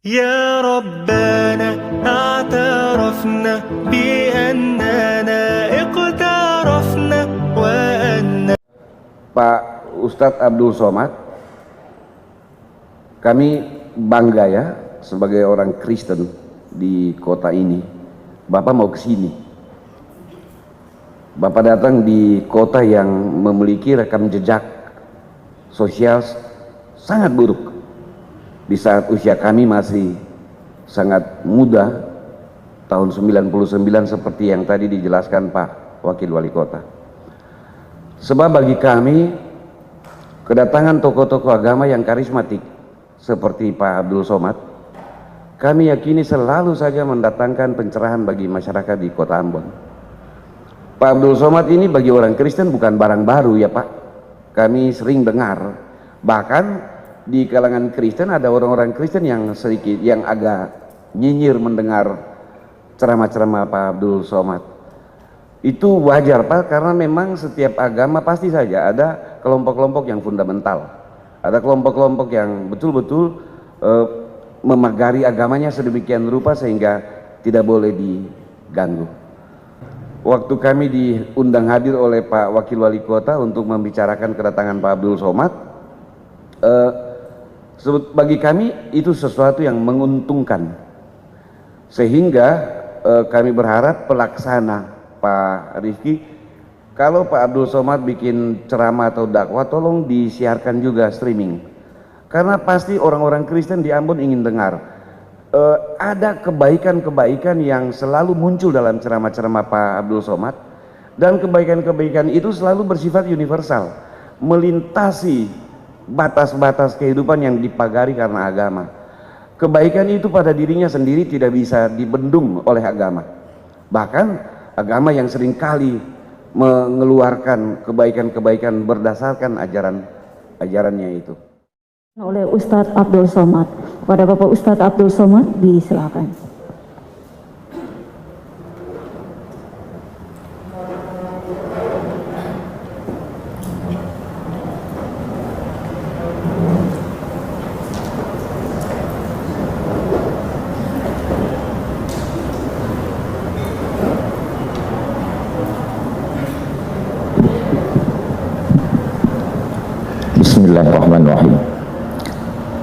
يا ربنا اعترفنا بأننا اقترفنا وأن Pak Ustadz Abdul Somad, kami bangga ya sebagai orang Kristen di kota ini. Bapak mau ke sini. Bapak datang di kota yang memiliki rekam jejak sosial sangat buruk. Di saat usia kami masih sangat muda, tahun 99 seperti yang tadi dijelaskan Pak Wakil Wali Kota. Sebab bagi kami, kedatangan tokoh-tokoh agama yang karismatik seperti Pak Abdul Somad, kami yakini selalu saja mendatangkan pencerahan bagi masyarakat di kota Ambon. Pak Abdul Somad ini bagi orang Kristen bukan barang baru ya Pak. Kami sering dengar, bahkan di kalangan Kristen ada orang-orang Kristen yang sedikit, yang agak nyinyir mendengar ceramah-ceramah Pak Abdul Somad. Itu wajar Pak, karena memang setiap agama pasti saja ada kelompok-kelompok yang fundamental, ada kelompok-kelompok yang betul-betul memagari agamanya sedemikian rupa sehingga tidak boleh diganggu. Waktu kami diundang hadir oleh Pak Wakil Wali Kota untuk membicarakan kedatangan Pak Abdul Somad, bagi kami itu sesuatu yang menguntungkan, sehingga kami berharap pelaksana Pak Rifki, kalau Pak Abdul Somad bikin ceramah atau dakwah tolong disiarkan juga streaming, karena pasti orang-orang Kristen di Ambon ingin dengar. Ada kebaikan-kebaikan yang selalu muncul dalam ceramah-ceramah Pak Abdul Somad, dan kebaikan-kebaikan itu selalu bersifat universal, melintasi batas-batas kehidupan yang dipagari karena agama. Kebaikan itu pada dirinya sendiri tidak bisa dibendung oleh agama. Bahkan agama yang seringkali mengeluarkan kebaikan-kebaikan berdasarkan ajarannya itu. Oleh Ustadz Abdul Somad. Kepada Bapak Ustadz Abdul Somad, disilakan. Bismillahirrahmanirrahim.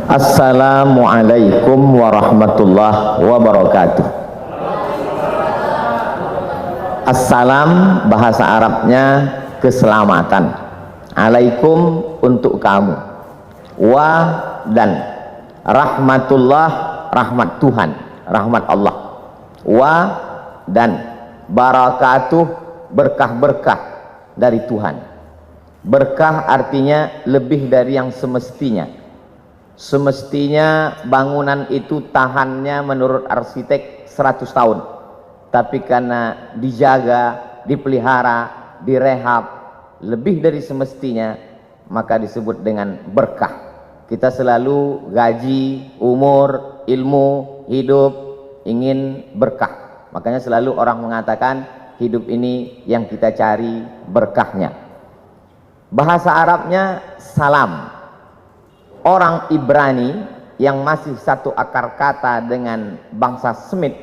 Assalamualaikum warahmatullahi wabarakatuh. Assalam bahasa Arabnya keselamatan. Alaikum untuk kamu. Wa dan rahmatullah, rahmat Tuhan, rahmat Allah. Wa dan barakatuh, berkah-berkah dari Tuhan. Berkah artinya lebih dari yang semestinya. Semestinya bangunan itu tahannya menurut arsitek 100 tahun. Tapi karena dijaga, dipelihara, direhab lebih dari semestinya, maka disebut dengan berkah. Kita selalu gaji, umur, ilmu, hidup ingin berkah. Makanya selalu orang mengatakan hidup ini yang kita cari berkahnya. Bahasa Arabnya salam. Orang Ibrani yang masih satu akar kata dengan bangsa Semit.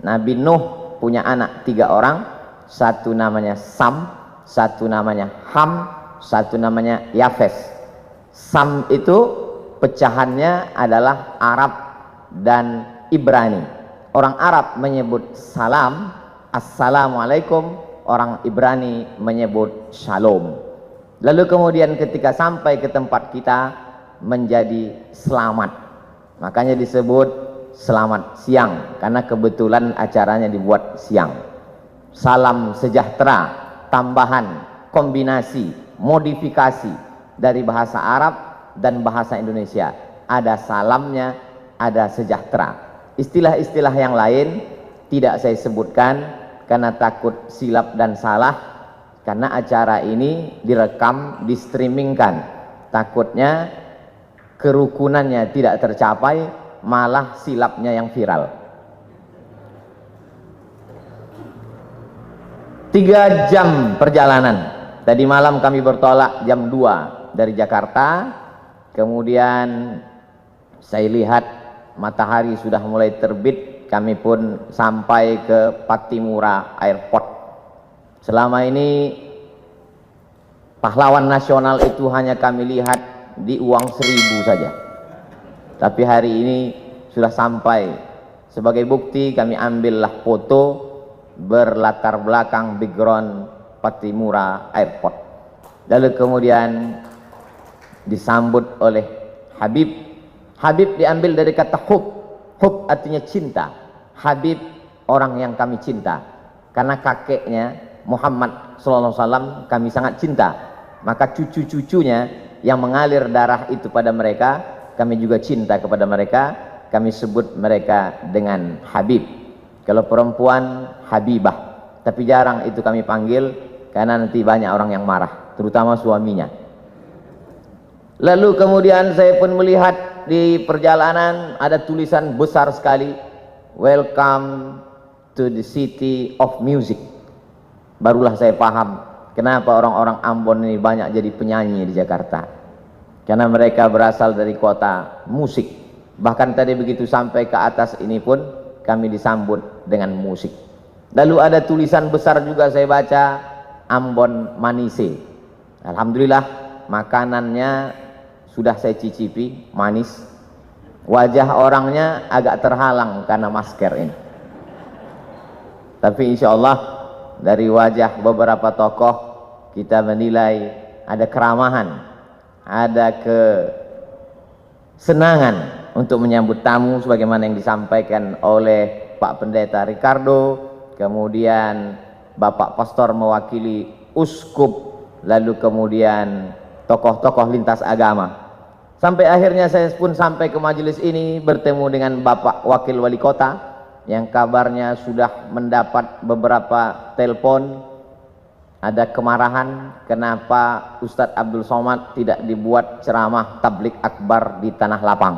Nabi Nuh punya anak 3 orang. Satu namanya Sam, satu namanya Ham, satu namanya Yafes. Sam itu pecahannya adalah Arab dan Ibrani. Orang Arab menyebut salam, assalamualaikum. Orang Ibrani menyebut shalom. Lalu kemudian ketika sampai ke tempat kita menjadi selamat. Makanya disebut selamat siang, karena kebetulan acaranya dibuat siang. Salam sejahtera, tambahan, kombinasi, modifikasi dari bahasa Arab dan bahasa Indonesia. Ada salamnya, ada sejahtera. Istilah-istilah yang lain tidak saya sebutkan karena takut silap dan salah. Karena acara ini direkam, di-streamingkan. Takutnya kerukunannya tidak tercapai, malah silapnya yang viral. 3 jam perjalanan. Tadi malam kami bertolak jam 2 dari Jakarta. Kemudian saya lihat matahari sudah mulai terbit, kami pun sampai ke Pattimura Airport. Selama ini pahlawan nasional itu hanya kami lihat di uang 1.000 saja, tapi hari ini sudah sampai. Sebagai bukti kami ambillah foto berlatar belakang background Pattimura Airport. Lalu kemudian disambut oleh Habib. Habib diambil dari kata hub. Hub artinya cinta. Habib orang yang kami cinta. Karena kakeknya Muhammad SAW kami sangat cinta. Maka cucu-cucunya yang mengalir darah itu pada mereka, kami juga cinta kepada mereka. Kami sebut mereka dengan Habib. Kalau perempuan Habibah. Tapi jarang itu kami panggil karena nanti banyak orang yang marah, terutama suaminya. Lalu kemudian saya pun melihat di perjalanan ada tulisan besar sekali, "Welcome to the city of music." Barulah saya paham kenapa orang-orang Ambon ini banyak jadi penyanyi di Jakarta, karena mereka berasal dari kota musik. Bahkan tadi begitu sampai ke atas ini pun kami disambut dengan musik. Lalu ada tulisan besar juga saya baca, Ambon Manise. Alhamdulillah makanannya sudah saya cicipi, manis. Wajah orangnya agak terhalang karena masker ini. Tapi insya Allah dari wajah beberapa tokoh kita menilai ada keramahan, ada kesenangan untuk menyambut tamu sebagaimana yang disampaikan oleh Pak Pendeta Ricardo, kemudian Bapak Pastor mewakili uskup, lalu kemudian tokoh-tokoh lintas agama. Sampai akhirnya saya pun sampai ke majelis ini bertemu dengan Bapak Wakil Wali Kota yang kabarnya sudah mendapat beberapa telepon. Ada kemarahan kenapa Ustadz Abdul Somad tidak dibuat ceramah tablik akbar di Tanah Lapang.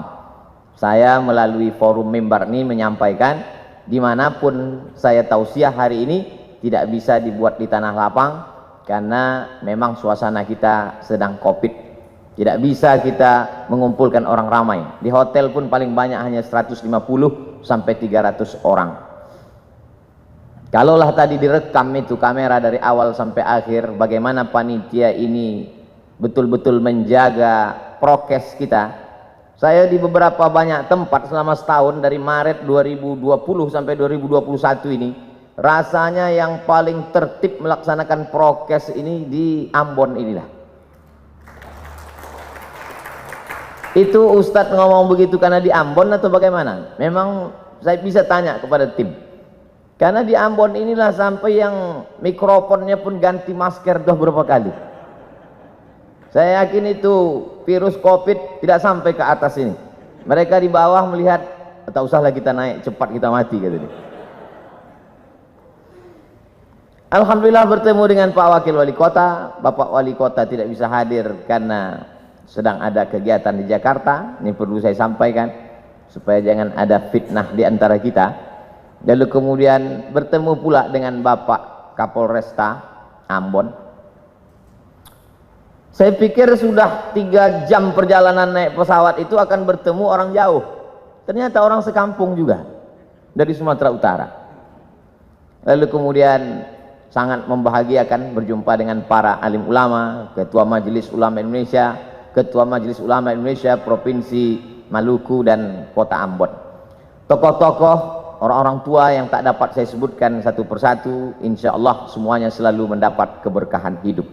Saya melalui forum mimbar ini menyampaikan dimanapun saya tausiah hari ini tidak bisa dibuat di Tanah Lapang karena memang suasana kita sedang COVID. Tidak bisa kita mengumpulkan orang ramai. Di hotel pun paling banyak hanya 150 sampai 300 orang. Kalaulah tadi direkam itu kamera dari awal sampai akhir, bagaimana panitia ini betul-betul menjaga prokes kita. Saya di beberapa banyak tempat selama setahun dari Maret 2020 sampai 2021 ini, rasanya yang paling tertib melaksanakan prokes ini di Ambon inilah. Itu Ustadz ngomong begitu karena di Ambon atau bagaimana? Memang saya bisa tanya kepada tim. Karena di Ambon inilah sampai yang mikrofonnya pun ganti masker dah berapa kali. Saya yakin itu virus COVID tidak sampai ke atas ini. Mereka di bawah melihat, tak usahlah kita naik, cepat kita mati kata dia. Alhamdulillah bertemu dengan Pak Wakil Wali Kota. Bapak Wali Kota tidak bisa hadir karena sedang ada kegiatan di Jakarta. Ini perlu saya sampaikan supaya jangan ada fitnah di antara kita. Lalu kemudian bertemu pula dengan Bapak Kapolresta Ambon. Saya pikir sudah 3 jam perjalanan naik pesawat itu akan bertemu orang jauh. Ternyata orang sekampung juga dari Sumatera Utara. Lalu kemudian sangat membahagiakan berjumpa dengan para alim ulama, Ketua Majelis Ulama Indonesia, Ketua Majelis Ulama Indonesia Provinsi Maluku dan Kota Ambon. Tokoh-tokoh, orang-orang tua yang tak dapat saya sebutkan satu persatu, insya Allah semuanya selalu mendapat keberkahan hidup.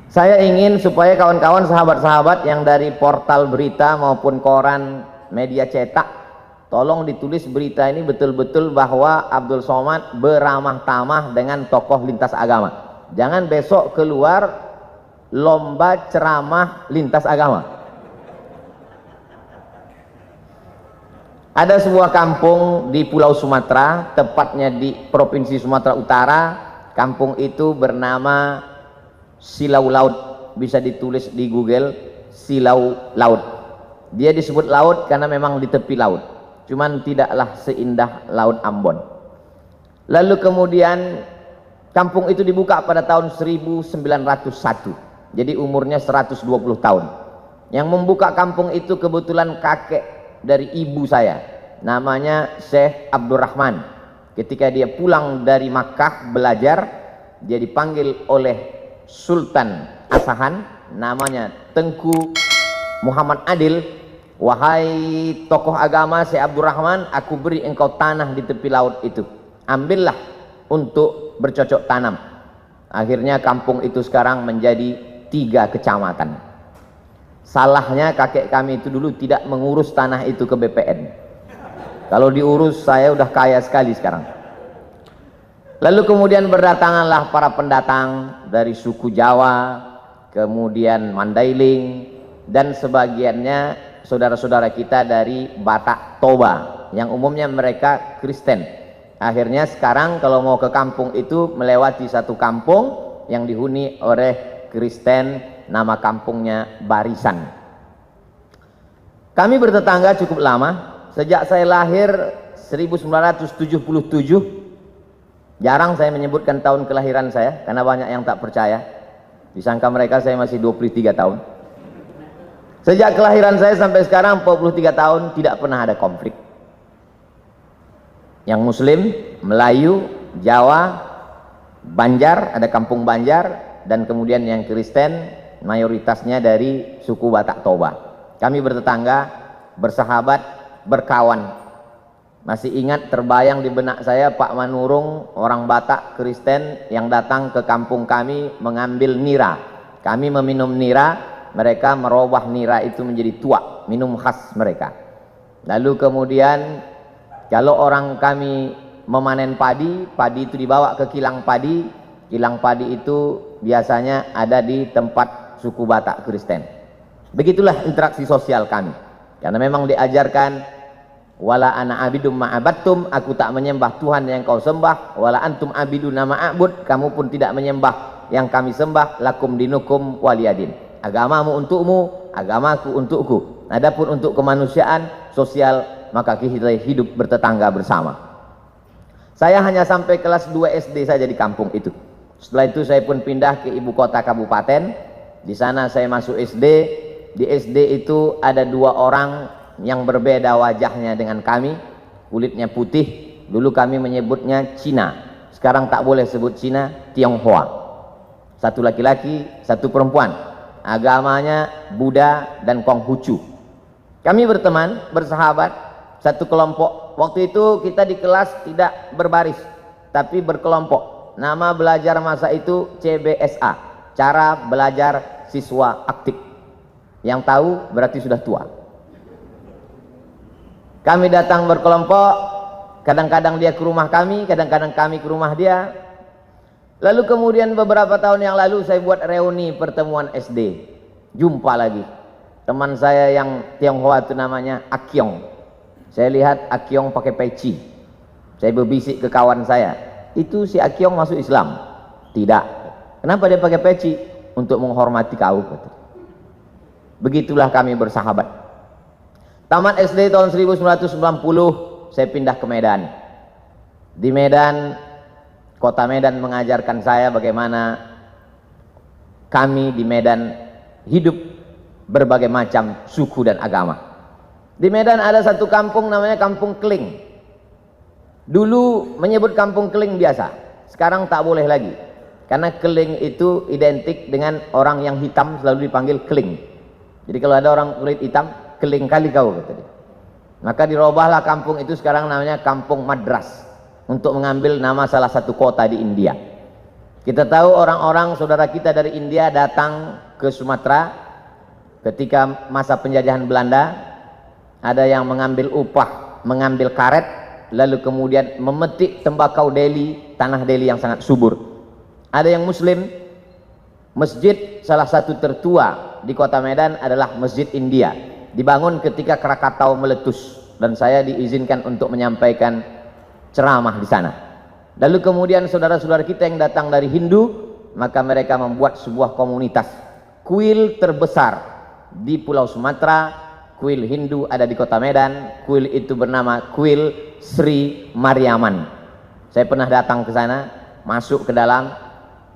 Saya ingin supaya kawan-kawan sahabat-sahabat yang dari portal berita maupun koran media cetak, tolong ditulis berita ini betul-betul bahwa Abdul Somad beramah tamah dengan tokoh lintas agama. Jangan besok keluar lomba ceramah lintas agama. Ada sebuah kampung di Pulau Sumatera, tepatnya di Provinsi Sumatera Utara. Kampung itu bernama Silau Laut, bisa ditulis di Google, Silau Laut. Dia disebut laut karena memang di tepi laut, cuman tidaklah seindah Laut Ambon. Lalu kemudian kampung itu dibuka pada tahun 1901, jadi umurnya 120 tahun. Yang membuka kampung itu kebetulan kakek dari ibu saya, namanya Syekh Abdurrahman. Ketika dia pulang dari Makkah belajar, dia dipanggil oleh Sultan Asahan, namanya Tengku Muhammad Adil. Wahai tokoh agama Syekh Abdurrahman, aku beri engkau tanah di tepi laut itu, ambillah untuk bercocok tanam. Akhirnya kampung itu sekarang menjadi 3 kecamatan. Salahnya kakek kami itu dulu tidak mengurus tanah itu ke BPN. Kalau diurus saya udah kaya sekali sekarang. Lalu kemudian berdatanganlah para pendatang dari suku Jawa, kemudian Mandailing, dan sebagiannya saudara-saudara kita dari Batak Toba yang umumnya mereka Kristen. Akhirnya sekarang kalau mau ke kampung itu melewati satu kampung yang dihuni oleh Kristen, nama kampungnya Barisan. Kami bertetangga cukup lama, sejak saya lahir 1977. Jarang saya menyebutkan tahun kelahiran saya karena banyak yang tak percaya, disangka mereka saya masih 23 tahun. Sejak kelahiran saya sampai sekarang 43 tahun tidak pernah ada konflik. Yang Muslim, Melayu, Jawa, Banjar, ada kampung Banjar, dan kemudian yang Kristen mayoritasnya dari suku Batak Toba. Kami bertetangga, bersahabat, berkawan. Masih ingat terbayang di benak saya Pak Manurung, orang Batak Kristen yang datang ke kampung kami mengambil nira. Kami meminum nira, mereka merubah nira itu menjadi tuak, minum khas mereka. Lalu kemudian kalau orang kami memanen padi, padi itu dibawa ke kilang padi. Kilang padi itu biasanya ada di tempat suku Batak Kristen. Begitulah interaksi sosial kami. Karena memang diajarkan, wala ana abidum ma'abattum, aku tak menyembah Tuhan yang kau sembah, wala antum abiduna ma'abud, kamu pun tidak menyembah yang kami sembah, lakum dinukum waliyadin. Agamamu untukmu, agamaku untukku. Adapun untuk kemanusiaan, sosial, maka kita hidup bertetangga bersama. Saya hanya sampai kelas 2 SD saja di kampung itu. Setelah itu saya pun pindah ke ibu kota kabupaten. Di sana saya masuk SD. Di SD itu ada 2 orang yang berbeda wajahnya dengan kami. Kulitnya putih. Dulu kami menyebutnya Cina. Sekarang tak boleh sebut Cina, Tionghoa. Satu laki-laki, satu perempuan. Agamanya Buddha dan Konghucu. Kami berteman, bersahabat, satu kelompok. Waktu itu kita di kelas tidak berbaris, tapi berkelompok. Nama belajar masa itu CBSA, cara belajar siswa aktif. Yang tahu berarti sudah tua. Kami datang berkelompok, kadang-kadang dia ke rumah kami, kadang-kadang kami ke rumah dia. Lalu kemudian beberapa tahun yang lalu saya buat reuni pertemuan SD. Jumpa lagi teman saya yang Tionghoa itu namanya Akyong. Saya lihat Akyong pakai peci. Saya berbisik ke kawan saya, itu si Akyong masuk Islam? Tidak. Kenapa dia pakai peci? Untuk menghormati kau. Begitulah kami bersahabat. Tamat SD tahun 1990 saya pindah ke Medan. Di Medan, kota Medan mengajarkan saya bagaimana kami di Medan hidup berbagai macam suku dan agama. Di Medan ada satu kampung namanya Kampung Keling. Dulu menyebut Kampung Keling biasa, sekarang tak boleh lagi. Karena Keling itu identik dengan orang yang hitam, selalu dipanggil Keling. Jadi kalau ada orang kulit hitam, keling kali kau, kata dia. Maka dirubahlah kampung itu sekarang namanya Kampung Madras, untuk mengambil nama salah satu kota di India. Kita tahu orang-orang saudara kita dari India datang ke Sumatera ketika masa penjajahan Belanda. Ada yang mengambil upah, mengambil karet, lalu kemudian memetik tembakau Delhi, tanah Delhi yang sangat subur. Ada yang Muslim. Masjid salah satu tertua di kota Medan adalah Masjid India, dibangun ketika Krakatau meletus, dan saya diizinkan untuk menyampaikan ceramah di sana. Lalu kemudian saudara-saudara kita yang datang dari Hindu, maka mereka membuat sebuah komunitas. Kuil terbesar di Pulau Sumatera, kuil Hindu ada di kota Medan. Kuil itu bernama Kuil Sri Mariaman. Saya pernah datang ke sana, masuk ke dalam,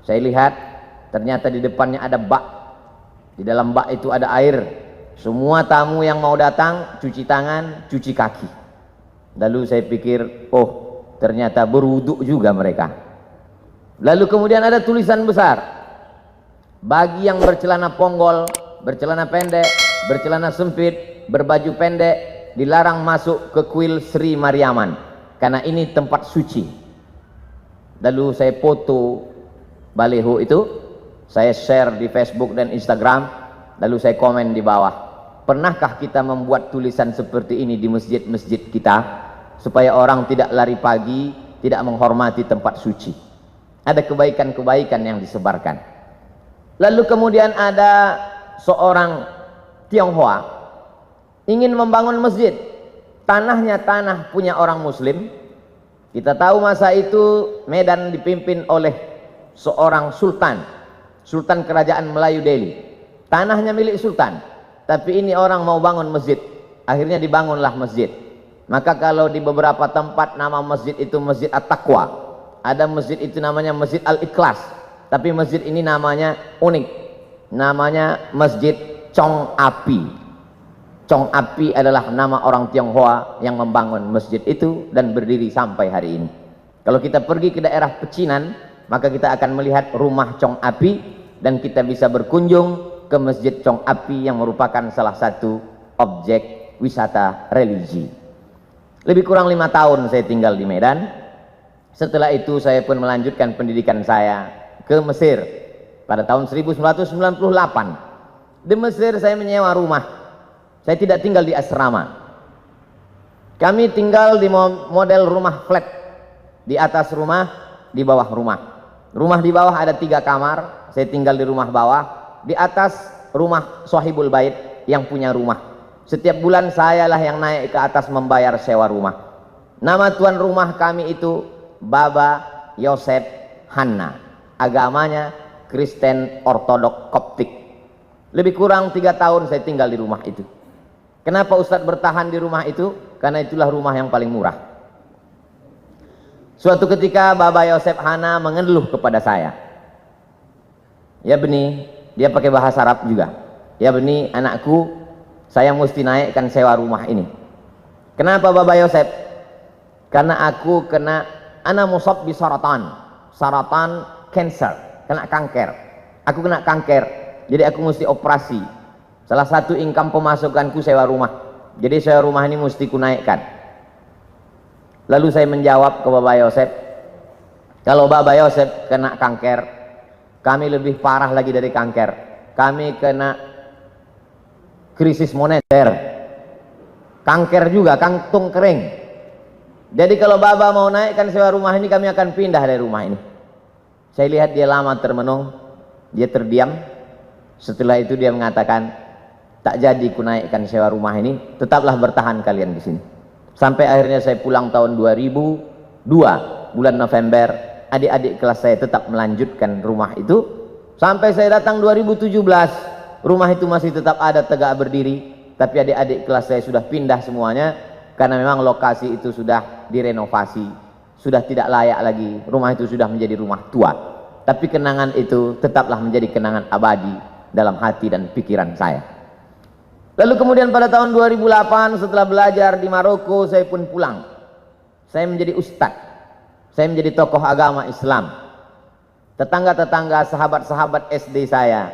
saya lihat ternyata di depannya ada bak. Di dalam bak itu ada air. Semua tamu yang mau datang cuci tangan, cuci kaki. Lalu saya pikir, oh ternyata berwuduk juga mereka. Lalu kemudian ada tulisan besar, bagi yang bercelana ponggol, bercelana pendek, bercelana sempit, berbaju pendek, dilarang masuk ke kuil Sri Mariaman, karena ini tempat suci. Lalu saya foto baliho itu, saya share di Facebook dan Instagram, lalu saya komen di bawah, pernahkah kita membuat tulisan seperti ini di masjid-masjid kita, supaya orang tidak lari pagi, tidak menghormati tempat suci. Ada kebaikan-kebaikan yang disebarkan. Lalu kemudian ada seorang Tionghoa ingin membangun masjid, tanahnya tanah punya orang muslim. Kita tahu masa itu Medan dipimpin oleh seorang sultan, sultan kerajaan Melayu Delhi. Tanahnya milik sultan, tapi ini orang mau bangun masjid, akhirnya dibangunlah masjid. Maka kalau di beberapa tempat nama masjid itu Masjid At-Taqwa, ada masjid itu namanya Masjid Al-Ikhlas, tapi masjid ini namanya unik, namanya Masjid Chong Api. Chong Api adalah nama orang Tionghoa yang membangun masjid itu dan berdiri sampai hari ini. Kalau kita pergi ke daerah Pecinan, maka kita akan melihat rumah Chong Api, dan kita bisa berkunjung ke Masjid Chong Api yang merupakan salah satu objek wisata religi. Lebih kurang 5 tahun saya tinggal di Medan. Setelah itu saya pun melanjutkan pendidikan saya ke Mesir pada tahun 1998. Di Mesir saya menyewa rumah. Saya tidak tinggal di asrama. Kami tinggal di model rumah flat. Di atas rumah, di bawah rumah. Rumah di bawah ada 3 kamar. Saya tinggal di rumah bawah. Di atas rumah Sohibul Bait yang punya rumah. Setiap bulan sayalah yang naik ke atas membayar sewa rumah. Nama tuan rumah kami itu Baba Yosef Hanna. Agamanya Kristen Ortodok Koptik. Lebih kurang 3 tahun saya tinggal di rumah itu. Kenapa Ustadz bertahan di rumah itu? Karena itulah rumah yang paling murah. Suatu ketika Baba Yosef Hanna mengeluh kepada saya. Ya Beni, dia pakai bahasa Arab juga. Ya Beni, anakku, saya mesti naikkan sewa rumah ini. Kenapa Baba Yosef? Karena aku kena ana musab bi saratan. Saratan cancer, kena kanker. Aku kena kanker. Jadi aku mesti operasi. Salah satu income pemasukanku sewa rumah. Jadi sewa rumah ini mesti ku naikkan. Lalu saya menjawab ke Baba Yosef, kalau Baba Yosef kena kanker, kami lebih parah lagi dari kanker. Kami kena krisis moneter. Kanker juga, kantung kering. Jadi kalau Baba mau naikkan sewa rumah ini, kami akan pindah dari rumah ini. Saya lihat dia lama termenung, dia terdiam. Setelah itu dia mengatakan, tak jadi ku naikkan sewa rumah ini, tetaplah bertahan kalian di sini. Sampai akhirnya saya pulang tahun 2002, bulan November, adik-adik kelas saya tetap melanjutkan rumah itu. Sampai saya datang 2017, rumah itu masih tetap ada tegak berdiri, tapi adik-adik kelas saya sudah pindah semuanya, karena memang lokasi itu sudah direnovasi, sudah tidak layak lagi, rumah itu sudah menjadi rumah tua. Tapi kenangan itu tetaplah menjadi kenangan abadi dalam hati dan pikiran saya. Lalu kemudian pada tahun 2008 setelah belajar di Maroko, saya pun pulang. Saya menjadi ustadz. Saya menjadi tokoh agama Islam. Tetangga-tetangga, sahabat-sahabat SD saya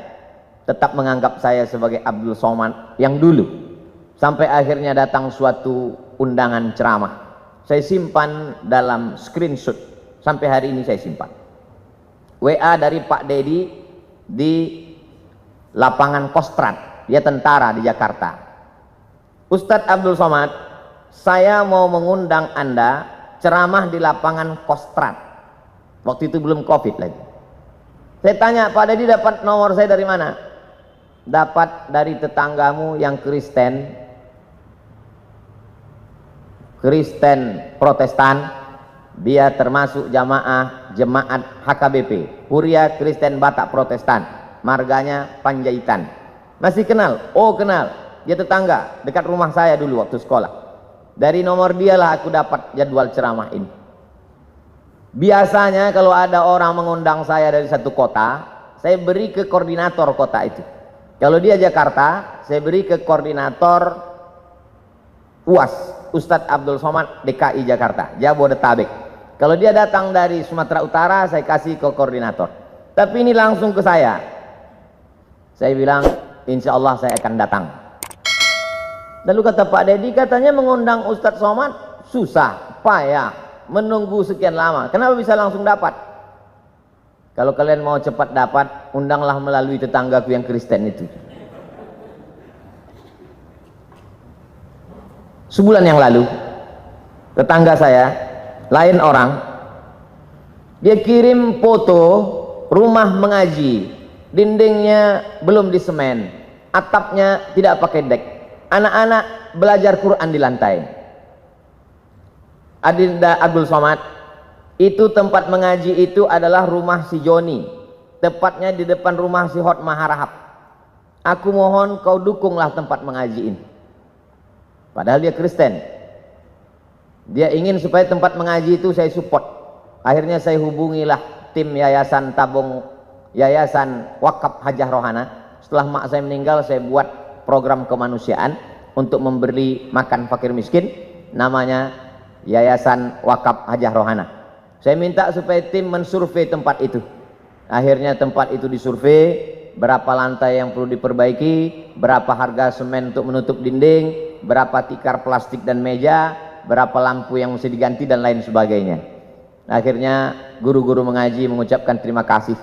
tetap menganggap saya sebagai Abdul Somad yang dulu. Sampai akhirnya datang suatu undangan ceramah. Saya simpan dalam screenshot. Sampai hari ini saya simpan. WA dari Pak Dedi di lapangan Kostrad. Dia tentara di Jakarta. Ustadz Abdul Somad, saya mau mengundang Anda ceramah di lapangan Kostrad. Waktu itu belum COVID lagi. Saya tanya, Pak Dedi dapat nomor saya dari mana? Dapat dari tetanggamu yang Kristen Protestan. Dia termasuk jemaat HKBP, Huria Kristen Batak Protestan. Marganya Panjaitan. Masih kenal? Oh kenal. Dia tetangga dekat rumah saya dulu waktu sekolah. Dari nomor dialah aku dapat jadwal ceramah ini. Biasanya kalau ada orang mengundang saya dari satu kota, saya beri ke koordinator kota itu. Kalau dia Jakarta, saya beri ke koordinator UAS, Ustadz Abdul Somad DKI Jakarta, Jabodetabek. Kalau dia datang dari Sumatera Utara, saya kasih ke koordinator. Tapi ini langsung ke saya. Saya bilang, insya Allah saya akan datang. Lalu kata Pak Dedi, katanya mengundang Ustadz Somad susah, payah, menunggu sekian lama. Kenapa bisa langsung dapat? Kalau kalian mau cepat dapat, undanglah melalui tetanggaku yang Kristen itu. Sebulan yang lalu, tetangga saya, lain orang, dia kirim foto rumah mengaji, dindingnya belum disemen, atapnya tidak pakai dek, anak-anak belajar Quran di lantai. Adinda Abdul Somad, itu tempat mengaji itu adalah rumah si Joni, tepatnya di depan rumah si Hot Maharahap. Aku mohon kau dukunglah tempat mengaji ini. Padahal dia Kristen. Dia ingin supaya tempat mengaji itu saya support. Akhirnya saya hubungilah tim Yayasan Tabung, Yayasan Wakaf Hajah Rohana. Setelah mak saya meninggal, saya buat program kemanusiaan untuk memberi makan fakir miskin, namanya Yayasan Wakaf Hajah Rohana. Saya minta supaya tim mensurvei tempat itu. Akhirnya tempat itu disurvei, berapa lantai yang perlu diperbaiki, berapa harga semen untuk menutup dinding, berapa tikar plastik dan meja, berapa lampu yang mesti diganti dan lain sebagainya. Akhirnya guru-guru mengaji mengucapkan terima kasih.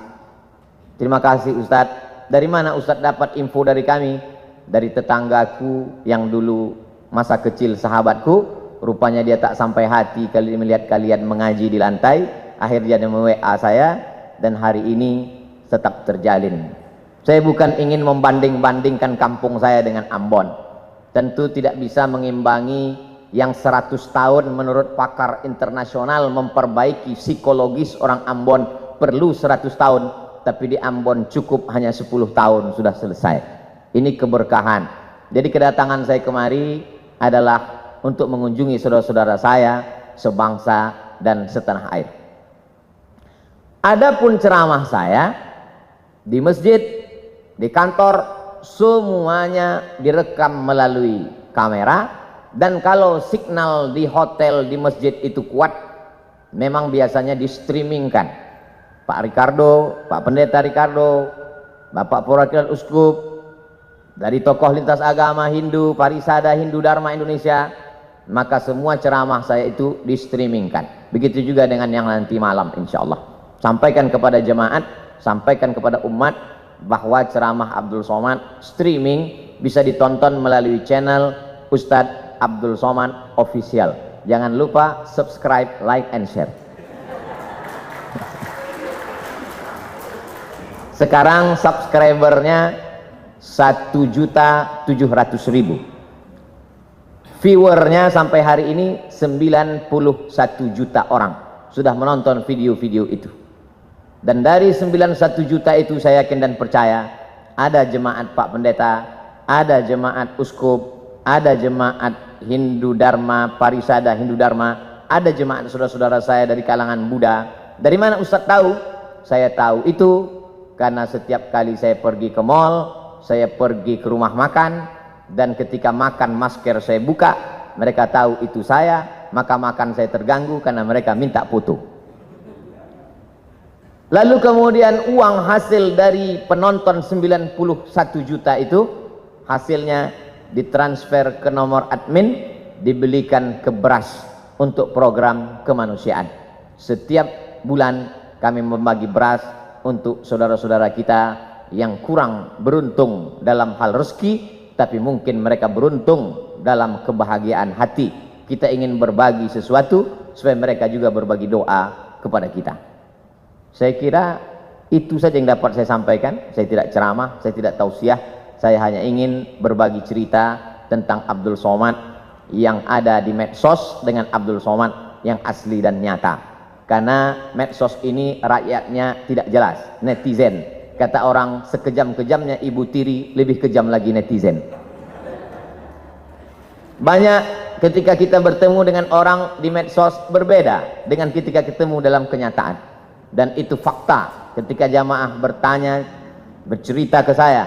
Terima kasih Ustadz. Dari mana Ustadz dapat info dari kami? Dari tetanggaku yang dulu masa kecil sahabatku. Rupanya dia tak sampai hati kali melihat kalian mengaji di lantai. Akhirnya dia WA saya, dan hari ini tetap terjalin. Saya bukan ingin membanding-bandingkan kampung saya dengan Ambon. Tentu tidak bisa mengimbangi yang 100 tahun menurut pakar internasional memperbaiki psikologis orang Ambon perlu 100 tahun, tapi di Ambon cukup hanya 10 tahun sudah selesai. Ini keberkahan. Jadi kedatangan saya kemari adalah untuk mengunjungi saudara-saudara saya sebangsa dan setanah air. Adapun ceramah saya di masjid, di kantor, semuanya direkam melalui kamera, dan kalau signal di hotel, di masjid itu kuat, memang biasanya di streamingkan. Pak Ricardo, Pak Pendeta Ricardo, Bapak Perwakilan Uskup, dari tokoh lintas agama Hindu, Parisada Hindu Dharma Indonesia, maka semua ceramah saya itu di streamingkan. Begitu juga dengan yang nanti malam insya Allah. Sampaikan kepada jemaat, sampaikan kepada umat bahwa ceramah Abdul Somad streaming bisa ditonton melalui channel Ustadz Abdul Somad Official. Jangan lupa subscribe, like, and share. Sekarang subscribernya 1.700.000. Viewernya sampai hari ini 91 juta orang sudah menonton video-video itu. Dan dari 91 juta itu saya yakin dan percaya ada jemaat Pak Pendeta, ada jemaat Uskup, ada jemaat Hindu Dharma, Parisada Hindu Dharma, ada jemaat saudara-saudara saya dari kalangan Buddha. Dari mana Ustadz tahu? Saya tahu itu karena setiap kali saya pergi ke mall, saya pergi ke rumah makan, dan ketika makan masker saya buka, mereka tahu itu saya, maka makan saya terganggu karena mereka minta foto. Lalu kemudian uang hasil dari penonton 91 juta itu, hasilnya ditransfer ke nomor admin, dibelikan ke beras untuk program kemanusiaan. Setiap bulan kami membagi beras untuk saudara-saudara kita yang kurang beruntung dalam hal rezeki, tapi mungkin mereka beruntung dalam kebahagiaan hati. Kita ingin berbagi sesuatu supaya mereka juga berbagi doa kepada kita. Saya kira itu saja yang dapat saya sampaikan. Saya tidak ceramah, saya tidak tausiah, saya hanya ingin berbagi cerita tentang Abdul Somad yang ada di medsos dengan Abdul Somad yang asli dan nyata. Karena medsos ini rakyatnya tidak jelas, netizen. Kata orang, sekejam-kejamnya ibu tiri, lebih kejam lagi netizen. Banyak ketika kita bertemu dengan orang di medsos berbeda dengan ketika ketemu dalam kenyataan. Dan itu fakta. Ketika jamaah bertanya, bercerita ke saya,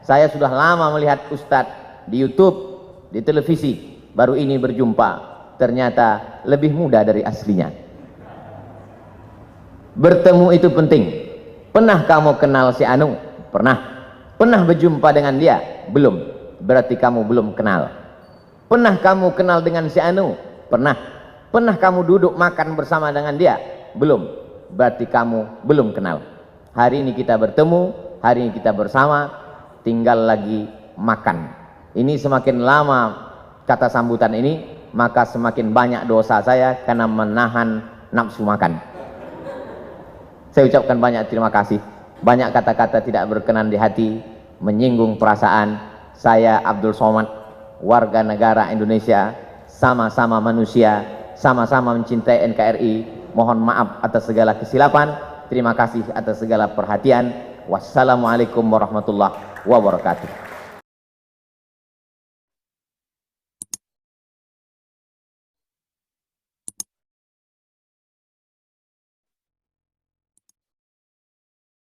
Saya sudah lama melihat Ustadz di YouTube, di televisi, baru ini berjumpa, ternyata lebih muda dari aslinya. Bertemu itu penting. Pernah kamu kenal si Anu? Pernah. Pernah berjumpa dengan dia? Belum. Berarti kamu belum kenal. Pernah kamu kenal dengan si Anu? Pernah. Pernah kamu duduk makan bersama dengan dia? Belum. Berarti kamu belum kenal. Hari ini kita bertemu, hari ini kita bersama, tinggal lagi makan. Ini semakin lama kata sambutan ini, maka semakin banyak dosa saya karena menahan nafsu makan. Saya ucapkan banyak terima kasih. Banyak kata-kata tidak berkenan di hati, menyinggung perasaan. Saya Abdul Somad, warga negara Indonesia, sama-sama manusia, sama-sama mencintai NKRI. Mohon maaf atas segala kesilapan. Terima kasih atas segala perhatian. Wassalamualaikum warahmatullahi wabarakatuh.